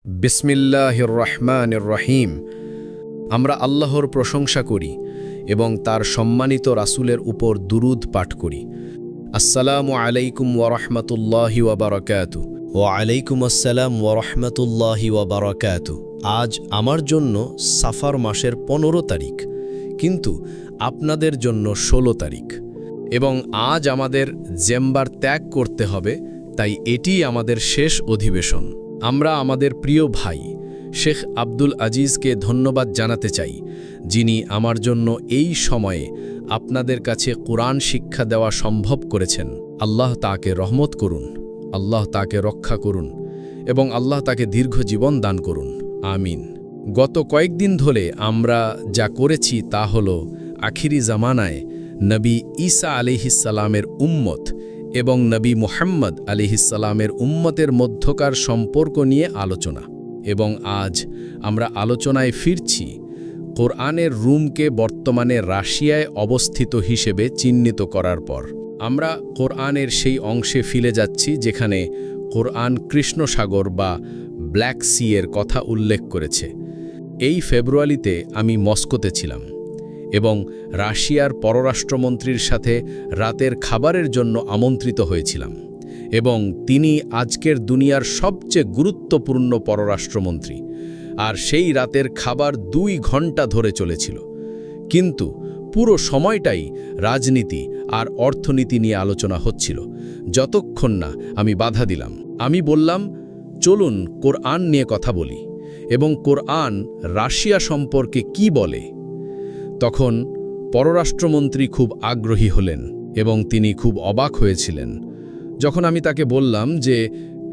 বিসমিল্লাহির রহমানির রহিম। আমরা আল্লাহর প্রশংসা করি এবং তার সম্মানিত রাসূলের উপর দুরূদ পাঠ করি। আসসালামু আলাইকুম ওয়া রাহমাতুল্লাহি ওয়া বারাকাতুহু। ওয়া আলাইকুম আসসালাম ওয়া রাহমাতুল্লাহি ওয়া বারাকাতুহু। আজ আমার জন্য সাফার মাসের 15 তারিখ, কিন্তু আপনাদের জন্য 16 তারিখ। এবং আজ আমাদের জেম্বার ত্যাগ করতে হবে, তাই এটি আমাদের শেষ অধিবেশন। আমরা আমাদের প্রিয় ভাই শেখ আব্দুল আজিজকে ধন্যবাদ জানাতে চাই, যিনি আমার জন্য এই সময়ে আপনাদের কাছে কোরআন শিক্ষা দেওয়া সম্ভব করেছেন। আল্লাহ তাকে রহমত করুন, আল্লাহ তাকে রক্ষা করুন এবং আল্লাহ তাকে দীর্ঘ জীবন দান করুন, আমিন। গত কয়েকদিন ধরে আমরা যা করেছি তা হল আখিরি জামানায় নবী ঈসা আলাইহিসসালামের উম্মত এবং নবী মুহাম্মদ আলাইহিসসালামের উম্মতের মধ্যকার সম্পর্ক নিয়ে আলোচনা। এবং আজ আমরা আলোচনায় ফিরছি কোরআনের রুমকে বর্তমানে রাশিয়ায় অবস্থিত হিসেবে চিহ্নিত করার পর। আমরা কোরআনের সেই অংশে ফিরে যাচ্ছি যেখানে কোরআন কৃষ্ণ সাগর বা ব্ল্যাক সি এর কথা উল্লেখ করেছে। এই ফেব্রুয়ারিতে আমি মস্কোতে ছিলাম এবং রাশিয়ার পররাষ্ট্রমন্ত্রীর সাথে রাতের খাবারের জন্য আমন্ত্রিত হয়েছিলাম, এবং তিনি আজকের দুনিয়ার সবচেয়ে গুরুত্বপূর্ণ পররাষ্ট্রমন্ত্রী। আর সেই রাতের খাবার 2 ঘন্টা ধরে চলেছিল, কিন্তু পুরো সময়টাই রাজনীতি আর অর্থনীতি নিয়ে আলোচনা হচ্ছিল, যতক্ষণ না আমি বাধা দিলাম। আমি বললাম, চলুন কোরআন নিয়ে কথা বলি এবং কোরআন রাশিয়া সম্পর্কে কি বলে। তখন পররাষ্ট্রমন্ত্রী খুব আগ্রহী হলেন এবং তিনি খুব অবাক হয়েছিলেন যখন আমি তাকে বললাম যে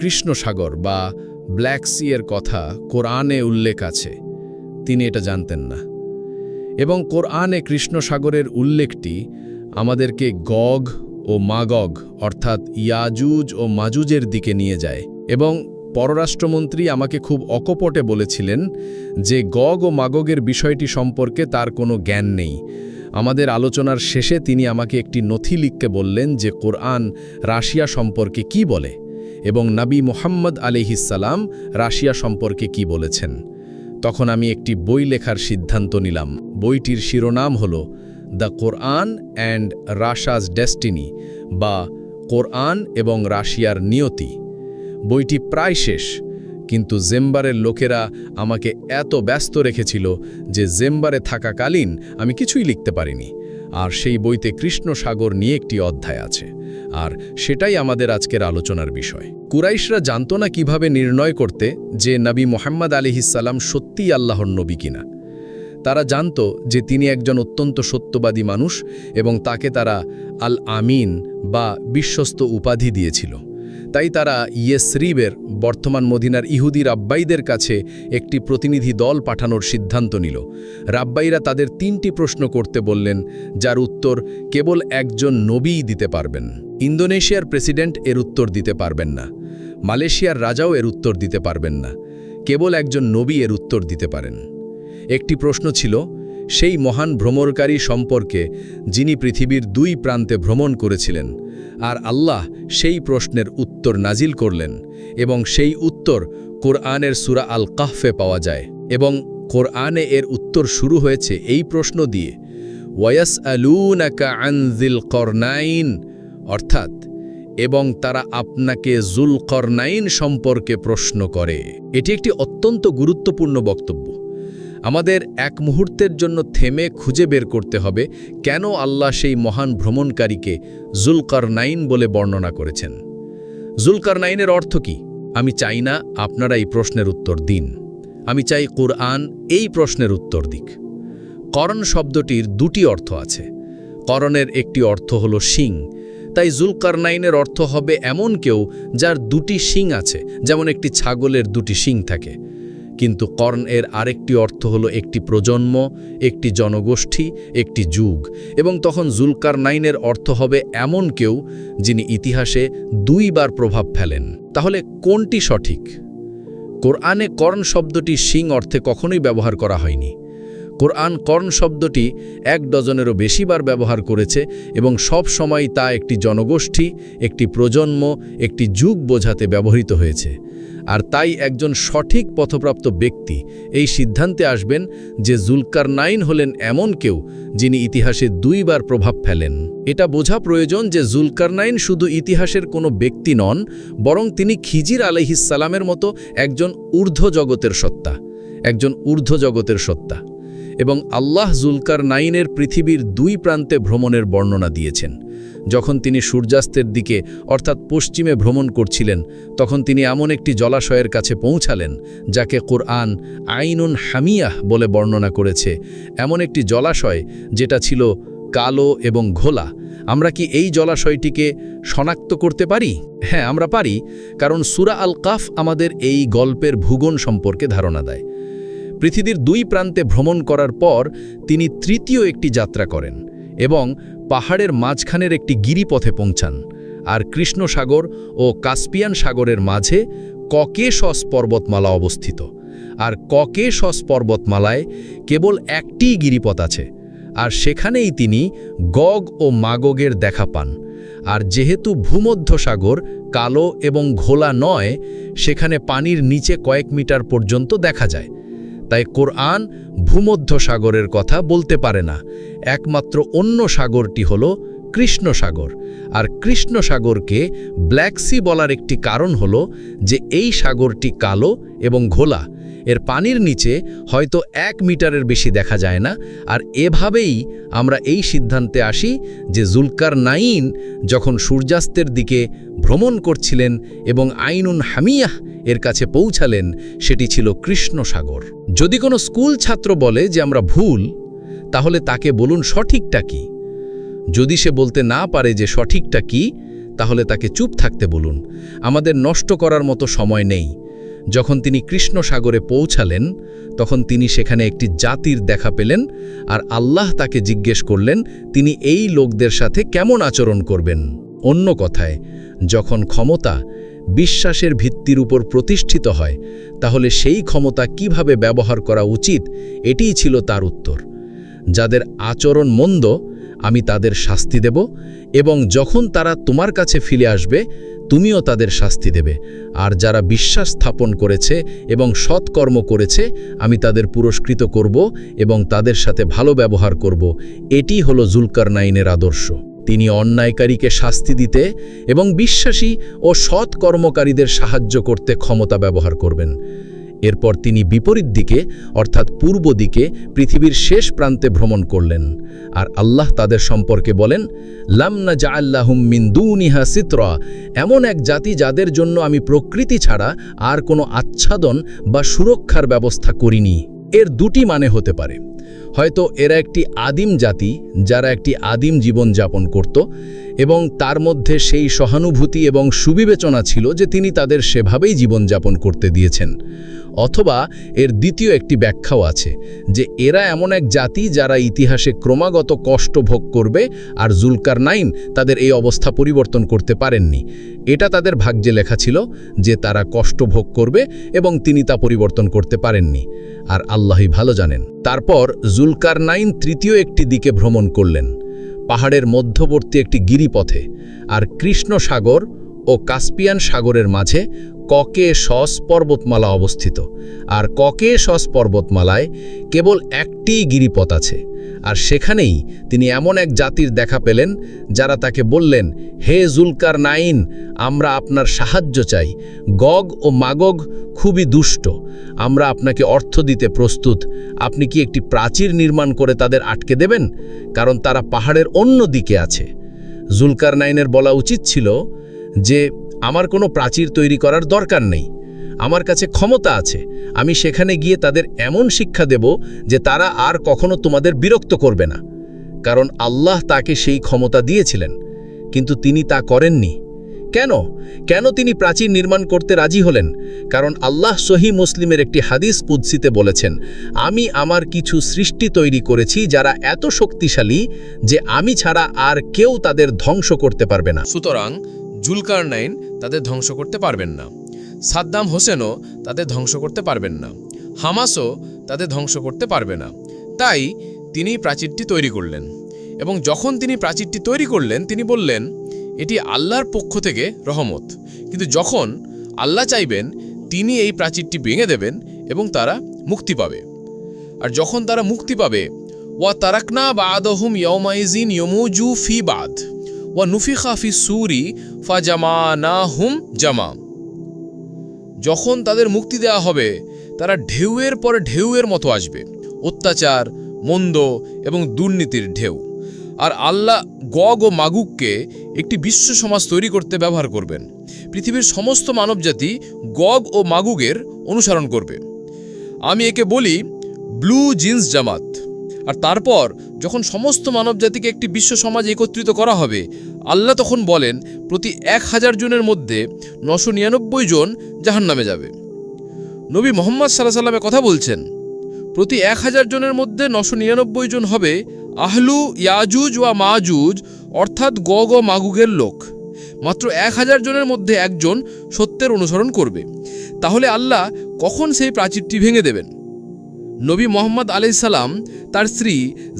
কৃষ্ণ সাগর বা ব্ল্যাক সি এর কথা কোরআনে উল্লেখ আছে। তিনি এটা জানতেন না, এবং কোরআনে কৃষ্ণ সাগরের উল্লেখটি আমাদেরকে গগ ও মাগগ অর্থাৎ ইয়াজুজ ও মাজুজের দিকে নিয়ে যায়। এবং পররাষ্ট্রমন্ত্রী আমাকে খুব অকপটে বলেছিলেন যে গগ ও মাগগের বিষয়টি সম্পর্কে তার কোনো জ্ঞান নেই। আমাদের আলোচনার শেষে তিনি আমাকে একটি নথি লিখতে বললেন যে কোরআন রাশিয়া সম্পর্কে কি বলে এবং নবী মুহাম্মদ আলাইহিসসালাম রাশিয়া সম্পর্কে কি বলেছেন। তখন আমি একটি বই লেখার সিদ্ধান্ত নিলাম। বইটির শিরোনাম হল দ্য কোরআন অ্যান্ড রাশিয়াস ডেস্টিনি, বা কোরআন এবং রাশিয়ার নিয়তি। বইটি প্রায় শেষ, কিন্তু জেম্বারের লোকেরা আমাকে এত ব্যস্ত রেখেছিল যে জেম্বারে থাকাকালীন আমি কিছুই লিখতে পারিনি। আর সেই বইতে কৃষ্ণ সাগর নিয়ে একটি অধ্যায় আছে, আর সেটাই আমাদের আজকের আলোচনার বিষয়। কুরাইশরা জানত না কিভাবে নির্ণয় করতে যে নবী মুহাম্মদ আলাইহিসসালাম সত্যিই আল্লাহর নবী কিনা। তারা জানত যে তিনি একজন অত্যন্ত সত্যবাদী মানুষ, এবং তাকে তারা আল আমিন বা বিশ্বস্ত উপাধি দিয়েছিল। তাই তারা ইয়েসরিবের বর্তমান মদিনার ইহুদি রাব্বাইদের কাছে একটি প্রতিনিধি দল পাঠানোর সিদ্ধান্ত নিল। রাব্বাইরা তাদের 3টি প্রশ্ন করতে বললেন, যার উত্তর কেবল একজন নবীই দিতে পারবেন। ইন্দোনেশিয়ার প্রেসিডেন্ট এর উত্তর দিতে পারবেন না, মালয়েশিয়ার রাজাও এর উত্তর দিতে পারবেন না, কেবল একজন নবী এর উত্তর দিতে পারেন। একটি প্রশ্ন ছিল সেই মহান ভ্রমণকারী সম্পর্কে যিনি পৃথিবীর 2 প্রান্তে ভ্রমণ করেছিলেন, আর আল্লাহ সেই প্রশ্নের উত্তর নাজিল করলেন, এবং সেই উত্তর কোরআনের সূরা আল কাহফে পাওয়া যায়। এবং কোরআনে এর উত্তর শুরু হয়েছে এই প্রশ্ন দিয়ে, ওয়ায়াসআলুনাকা আন যিল করনাইন, অর্থাৎ এবং তারা আপনাকে যুলকরনাইন সম্পর্কে প্রশ্ন করে। এটি একটি অত্যন্ত গুরুত্বপূর্ণ বক্তব্য। আমাদের এক মুহূর্তের জন্য থেমে খুঁজে বের করতে হবে কেন আল্লাহ সেই মহান ভ্রমণকারীকে যুলকরনাইন বলে বর্ণনা করেছেন। যুলকরনাইনের অর্থ কি? আমি চাই না আপনারা এই প্রশ্নের উত্তর দিন, আমি চাই কোরআন এই প্রশ্নের উত্তর দিক। করণ শব্দটির 2টি অর্থ আছে। করণের একটি অর্থ হল শিং, তাই যুলকরনাইনের অর্থ হবে এমন কেউ যার 2টি শিং আছে, যেমন একটি ছাগলের 2টি শিং থাকে। কিন্তু কর্ণ এর আরেকটি অর্থ হলো একটি প্রজন্ম, একটি জনগোষ্ঠী, একটি যুগ, এবং তখন যুলকারনাইনের অর্থ হবে এমন কেউ যিনি ইতিহাসে 2 বার প্রভাব ফেলেন। তাহলে কোনটি সঠিক? কোরআনে কর্ণ শব্দটি শিং অর্থে কখনোই ব্যবহার করা হয়নি। কোরআন কর্ণ শব্দটি 1 ডজনেরও বেশি বার ব্যবহার করেছে, এবং সব সময় তা একটি জনগোষ্ঠী, একটি প্রজন্ম, একটি যুগ বোঝাতে ব্যবহৃত হয়েছে। আর তাই একজন সঠিক পথপ্রাপ্ত ব্যক্তি এই সিদ্ধান্তে আসবেন যে জুলকারনাইন হলেন এমন কেউ যিনি ইতিহাসে 2 বার প্রভাব ফেলেন। এটা বোঝা প্রয়োজন যে জুলকারনাইন শুধু ইতিহাসের কোনো ব্যক্তি নন, বরং তিনি খিজির আলাইহিসসালামের মতো একজন ঊর্ধ্ব জগতের সত্তা। এবং আল্লাহ জুলকারনাইনের পৃথিবীর 2 প্রান্তে ভ্রমণের বর্ণনা দিয়েছেন। যখন তিনি সূর্যাস্তের দিকে অর্থাৎ পশ্চিমে ভ্রমণ করছিলেন, তখন তিনি এমন একটি জলাশয়ের কাছে পৌঁছালেন যাকে কুরআন আইনুন হামিয়াহ বলে বর্ণনা করেছে, এমন একটি জলাশয় যেটা ছিল কালো এবং ঘোলা। আমরা কি এই জলাশয়টিকে শনাক্ত করতে পারি? হ্যাঁ, আমরা পারি, কারণ সূরা আল কাফ আমাদের এই গল্পের ভূগোল সম্পর্কে ধারণা দেয়। পৃথিবীর 2 প্রান্তে ভ্রমণ করার পর তিনি তৃতীয় একটি যাত্রা করেন এবং পাহাড়ের মাঝখানের একটি গিরিপথে পৌঁছান। আর কৃষ্ণ সাগর ও কাস্পিয়ান সাগরের মাঝে ককেশস পর্বতমালা অবস্থিত। আর ককেশস পর্বতমালায় কেবল একটিই গিরিপথ আছে, আর সেখানেই তিনি গগ ও মাগগের দেখা পান। আর যেহেতু ভূমধ্য সাগর কালো এবং ঘোলা নয়, সেখানে পানির নিচে কয়েক মিটার পর্যন্ত দেখা যায়। তাই কোরআন ভূমধ্য সাগরের কথা বলতে পারে না। একমাত্র অন্য সাগরটি হল কৃষ্ণ সাগর। আর কৃষ্ণ সাগরকে ব্ল্যাক সি বলার একটি কারণ হল যে এই সাগরটি কালো এবং ঘোলা। এর পানির নিচে হয়তো 1 মিটারের বেশি দেখা যায় না। আর এভাবেই আমরা এই সিদ্ধান্তে আসি যে জুলকারনাইন যখন সূর্যাস্তের দিকে ভ্রমণ করছিলেন এবং আইনুন হামিয়াহ এর কাছে পৌঁছালেন, সেটি ছিল কৃষ্ণ সাগর। যদি কোনো স্কুল ছাত্র বলে যে আমরা ভুল, তাহলে তাকে বলুন সঠিকটা কি। যদি সে বলতে না পারে যে সঠিকটা কি, তাহলে তাকে চুপ থাকতে বলুন। আমাদের নষ্ট করার মতো সময় নেই। যখন তিনি কৃষ্ণ সাগরে পৌঁছালেন, তখন তিনি সেখানে একটি জাতির দেখা পেলেন। আর আল্লাহ তাকে জিজ্ঞেস করলেন তিনি এই লোকদের সাথে কেমন আচরণ করবেন। অন্য কথায়, যখন ক্ষমতা বিশ্বাসের ভিত্তির উপর প্রতিষ্ঠিত হয়, তাহলে সেই ক্ষমতা কিভাবে ব্যবহার করা উচিত, এটিই ছিল তার উত্তর। যাদের আচরণ মন্দ, আমি তাদের শাস্তি দেব, এবং যখন তারা তোমার কাছে ফিরে আসবে, তুমিও তাদের শাস্তি দেবে। আর যারা বিশ্বাস স্থাপন করেছে এবং সৎকর্ম করেছে, আমি তাদের পুরস্কৃত করব এবং তাদের সাথে ভালো ব্যবহার করব। এটি হলো জুলকারনাইনের আদর্শ। তিনি অন্যায়কারীকে শাস্তি দিতে এবং বিশ্বাসী ও সৎ কর্মকারীদের সাহায্য করতে ক্ষমতা ব্যবহার করবেন। এরপর তিনি বিপরীত দিকে অর্থাৎ পূর্ব দিকে পৃথিবীর শেষ প্রান্তে ভ্রমণ করলেন। আর আল্লাহ তাদের সম্পর্কে বলেন, লাম নাজআল লাহুম মিন দুনিহা সিতরা, এমন এক জাতি যাদের জন্য আমি প্রকৃতি ছাড়া আর কোনো আচ্ছাদন বা সুরক্ষার ব্যবস্থা করিনি। এর 2টি মানে হতে পারে। হয়তো এরা একটি আদিম জাতি যারা একটি আদিম জীবন যাপন করত, এবং তার মধ্যে সেই সহানুভূতি এবং সুবিবেচনা ছিল যে তিনি তাদের সেভাবেই জীবনযাপন করতে দিয়েছেন। অথবা এর দ্বিতীয় একটি ব্যাখ্যাও আছে যে এরা এমন এক জাতি যারা ইতিহাসে ক্রমাগত কষ্ট ভোগ করবে, আর জুলকারনাইন তাদের এই অবস্থা পরিবর্তন করতে পারেননি। এটা তাদের ভাগ্যে লেখা ছিল যে তারা কষ্ট ভোগ করবে, এবং তিনি তা পরিবর্তন করতে পারেননি। আর আল্লাহই ভালো জানেন। তারপর জুলকারনাইন তৃতীয় একটি দিকে ভ্রমণ করলেন, পাহাড়ের মধ্যবর্তী একটি গিরিপথে। আর কৃষ্ণ সাগর ও কাস্পিয়ান সাগরের মাঝে ককেশস পর্বতমালা অবস্থিত। আর ককেশস পর্বতমালায় কেবল একটিই গিরিপথ আছে। আর সেখানেই তিনি এমন এক জাতির দেখা পেলেন যারা তাকে বললেন, হে জুলকারনাইন, আমরা আপনার সাহায্য চাই। গগ ও মাগগ খুবই দুষ্ট। আমরা আপনাকে অর্থ দিতে প্রস্তুত। আপনি কি একটি প্রাচীর নির্মাণ করে তাদের আটকে দেবেন? কারণ তারা পাহাড়ের অন্য দিকে আছে। জুলকারনাইনের বলা উচিত ছিল যে আমার কোনো প্রাচীর তৈরি করার দরকার নেই, আমার কাছে ক্ষমতা আছে। আমি সেখানে গিয়ে তাদের এমন শিক্ষা দেব যে তারা আর কখনো তোমাদের বিরক্ত করবে না। কারণ আল্লাহ তাকে সেই ক্ষমতা দিয়েছিলেন, কিন্তু তিনি তা করেননি। কেন তিনি প্রাচীর নির্মাণ করতে রাজি হলেন? কারণ আল্লাহ সহিহ মুসলিমের একটি হাদিস কুদসিতে বলেছেন, আমি আমার কিছু সৃষ্টি তৈরি করেছি যারা এত শক্তিশালী যে আমি ছাড়া আর কেউ তাদের ধ্বংস করতে পারবে না। সুতরাং জুলকারনাইন তাদের ধ্বংস করতে পারবেন না। সাদ্দাম হোসেনও তাদের ধ্বংস করতে পারবেন না। হামাসও তাদের ধ্বংস করতে পারবে না। তাই তিনি প্রাচীরটি তৈরি করলেন, এবং যখন তিনি প্রাচীরটি তৈরি করলেন, তিনি বললেন এটি আল্লাহর পক্ষ থেকে রহমত। কিন্তু যখন আল্লাহ চাইবেন, তিনি এই প্রাচীরটি ভেঙে দেবেন এবং তারা মুক্তি পাবে। আর যখন তারা মুক্তি পাবে, ওয়া তারাকনা বাদহুম ইয়াউমাইজিন ইয়ামুজু ফি বাদ ওয়া নুফিখা ফি সূরি ফাজামানাহুম জামা। যখন তাদের মুক্তি দেওয়া হবে, তারা ঢেউয়ের পরে ঢেউয়ের মতো আসবে, অত্যাচার, মন্দ এবং দুর্নীতির ঢেউ। আর আল্লাহ গগ ও মাগুগকে একটি বিশ্ব সমাজ তৈরি করতে ব্যবহার করবেন। পৃথিবীর সমস্ত মানবজাতি গগ ও মাগুগের অনুসরণ করবে। আমি একে বলি ব্লু জিন্স জামাত। আর তারপর যখন সমস্ত মানবজাতিকে একটি বিশ্ব সমাজ একত্রিত করা হবে, আল্লাহ তখন বলেন প্রতি 1000 জনের মধ্যে 999 জন জাহান্নামে যাবে। নবী মুহাম্মদ সাল্লাল্লাহু আলাইহি ওয়াসাল্লাম কথা বলছেন, প্রতি 1000 জনের মধ্যে 999 জন হবে আহলু ইয়াজুজ ওয়া মাজুজ, অর্থাৎ গগ ও মাগুগের লোক। মাত্র 1000 জনের মধ্যে একজন সত্যের অনুসরণ করবে। তাহলে আল্লাহ কখন সেই প্রাচীরটি ভেঙে দেবেন? নবী মুহাম্মদ আলাইহিস সালাম তার স্ত্রী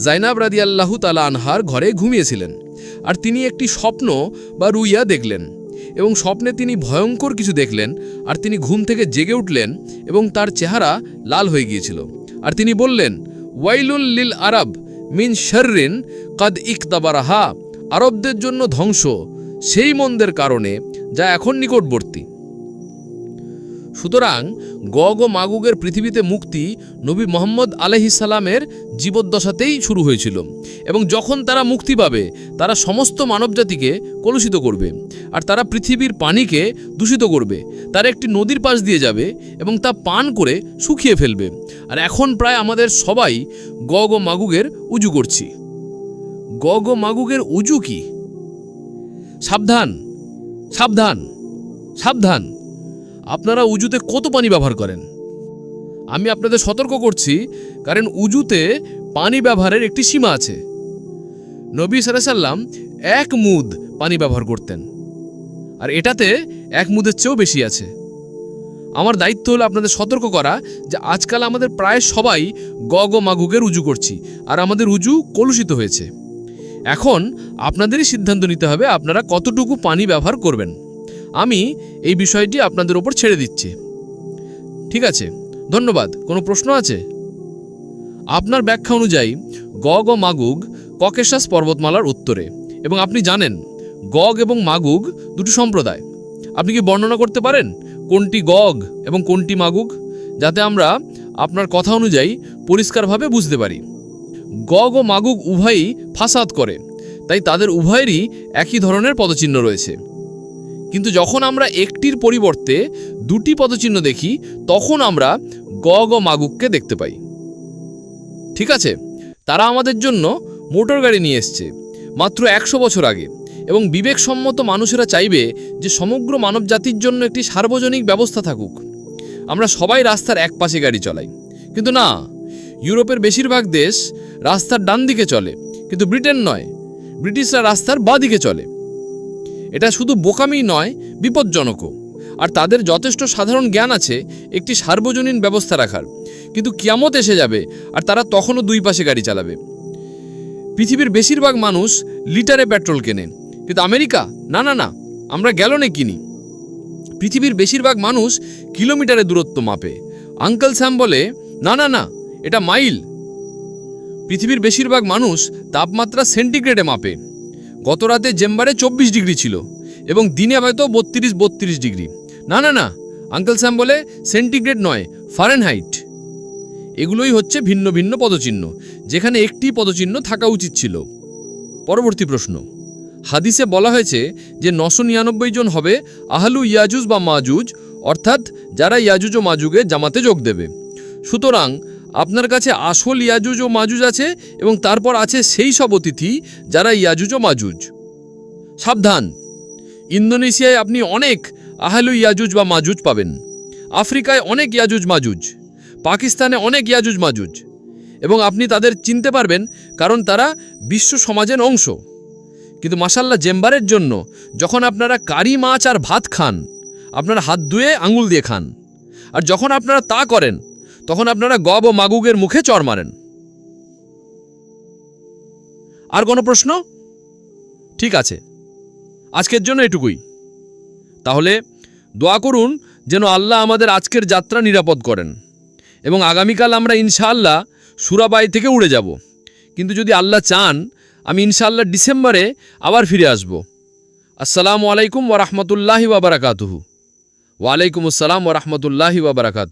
জাইনাব রাদিয়াল্লাহু তাআলা আনহার ঘরে ঘুমিয়েছিলেন। আর তিনি একটি স্বপ্ন বা রুইয়া দেখলেন এবং স্বপ্নে তিনি ভয়ঙ্কর কিছু দেখলেন। আর তিনি ঘুম থেকে জেগে উঠলেন এবং তার চেহারা লাল হয়ে গিয়েছিল। আর তিনি বললেন, ওয়াইলুল লিল আরব মিন শাররিন কাদ ইকতাবারাহা, আরবদের জন্য ধ্বংস সেই মন্দের কারণে যা এখন নিকটবর্তী। সুতরাং গগ ও মাগুগের পৃথিবীতে মুক্তি নবী মুহাম্মদ আলাইহিস সালামের জীবদ্দশাতেই শুরু হয়েছিল। এবং যখন তারা মুক্তি পাবে, তারা সমস্ত মানবজাতিকে কলুষিত করবে। আর তারা পৃথিবীর পানিকে দূষিত করবে। তারা একটি নদীর পাশ দিয়ে যাবে এবং তা পান করে শুকিয়ে ফেলবে। আর এখন প্রায় আমাদের সবাই গগ ও মাগুগের উজু করছি। গগ ও মাগুগের উজু কি? সাবধান, সাবধান, সাবধান! আপনারা উজুতে কত পানি ব্যবহার করেন? আমি আপনাদের সতর্ক করছি, কারণ উজুতে পানি ব্যবহারের একটি সীমা আছে। নবী সাল্লাল্লাহু আলাইহি ওয়াসাল্লাম 1 মুদ পানি ব্যবহার করতেন, আর এটাতে 1 মুদের চেয়েও বেশি আছে। আমার দায়িত্ব হলো আপনাদের সতর্ক করা যে আজকাল আমাদের প্রায় সবাই গগ ও মাগুগের উজু করছি, আর আমাদের উজু কলুষিত হয়েছে। এখন আপনাদেরই সিদ্ধান্ত নিতে হবে আপনারা কতটুকু পানি ব্যবহার করবেন। আমি এই বিষয়টি আপনাদের উপর ছেড়ে দিচ্ছি। ঠিক আছে, ধন্যবাদ। কোনো প্রশ্ন আছে? আপনার ব্যাখ্যা অনুযায়ী গগ ও মাগুগ ককেশাস পর্বতমালার উত্তরে, এবং আপনি জানেন গগ এবং মাগুগ দুটি সম্প্রদায়। আপনি কি বর্ণনা করতে পারেন কোনটি গগ এবং কোনটি মাগুগ, যাতে আমরা আপনার কথা অনুযায়ী পরিষ্কারভাবে বুঝতে পারি? গগ ও মাগুগ উভয়ই ফাসাদ করে, তাই তাদের উভয়েরই একই ধরনের পদচিহ্ন রয়েছে। কিন্তু যখন আমরা একটির পরিবর্তে দুটি পদচিহ্ন দেখি, তখন আমরা গগ ও মাগুগকে দেখতে পাই। ঠিক আছে, তারা আমাদের জন্য মোটর গাড়ি নিয়ে এসছে মাত্র 100 বছর আগে, এবং বিবেকসম্মত মানুষেরা চাইবে যে সমগ্র মানব জাতির জন্য একটি সার্বজনিক ব্যবস্থা থাকুক। আমরা সবাই রাস্তার এক পাশে গাড়ি চালাই, কিন্তু না, ইউরোপের বেশিরভাগ দেশ রাস্তার ডান দিকে চলে, কিন্তু ব্রিটেন নয়, ব্রিটিশরা রাস্তার বাঁ দিকে চলে। এটা শুধু বোকামি নয়, বিপজ্জনকও। আর তাদের যথেষ্ট সাধারণ জ্ঞান আছে একটি সার্বজনীন ব্যবস্থা রাখার, কিন্তু কিয়ামত এসে যাবে আর তারা তখনও দুই পাশে গাড়ি চালাবে। পৃথিবীর বেশিরভাগ মানুষ লিটারে পেট্রোল কেনে, কিন্তু আমেরিকা না না না, আমরা গ্যালনে কিনি। পৃথিবীর বেশিরভাগ মানুষ কিলোমিটারে দূরত্ব মাপে। আঙ্কেল স্যাম বলে, না না না, এটা মাইল। পৃথিবীর বেশিরভাগ মানুষ তাপমাত্রা সেন্টিগ্রেডে মাপে। গত রাতে চেম্বারে 24 ডিগ্রি ছিল এবং দিনে হয়তো 32 ডিগ্রি। না না না, আঙ্কেল স্যাম বলে সেন্টিগ্রেড নয়, ফারেনহাইট। এগুলোই হচ্ছে ভিন্ন ভিন্ন পদচিহ্ন, যেখানে একটি পদচিহ্ন থাকা উচিত ছিল। পরবর্তী প্রশ্ন, হাদিসে বলা হয়েছে যে 999 জন হবে আহলু ইয়াজুজ বা মাজুজ, অর্থাৎ যারা ইয়াজুজ ও মাজুজে জামাতে যোগ দেবে। সুতরাং আপনার কাছে আসল ইয়াজুজ ও মাজুজ আছে এবং তারপর আছে সেই সব অতিথি যারা ইয়াজুজ ও মাজুজ। সাবধান, ইন্দোনেশিয়ায় আপনি অনেক আহলু ইয়াজুজ বা মাজুজ পাবেন, আফ্রিকায় অনেক ইয়াজুজ মাজুজ, পাকিস্তানে অনেক ইয়াজুজ মাজুজ, এবং আপনি তাদের চিনতে পারবেন কারণ তারা বিশ্ব সমাজের অংশ। কিন্তু মাশাআল্লাহ, চেম্বারের জন্য যখন আপনারা কারি মাছ আর ভাত খান, আপনারা হাত ধুয়ে আঙুল দিয়ে খান, আর যখন আপনারা তা করেন তখন আপনারা গগ ও মাগুগের মুখে চড় মারেন। আর কোনো প্রশ্ন? ঠিক আছে, আজকের জন্য এটুকুই। তাহলে দোয়া করুন যেন আল্লাহ আমাদের আজকের যাত্রা নিরাপদ করেন এবং আগামীকাল আমরা ইনশাআল্লাহ সুরাবাই থেকে উড়ে যাব। কিন্তু যদি আল্লাহ চান আমি ইনশাআল্লাহ ডিসেম্বরে আবার ফিরে আসব। আসসালামু আলাইকুম ওয়া রাহমাতুল্লাহি ওয়া বারাকাতুহু। ওয়া আলাইকুম আসসালাম ওয়া রাহমাতুল্লাহি ওয়া বারাকাতুহু।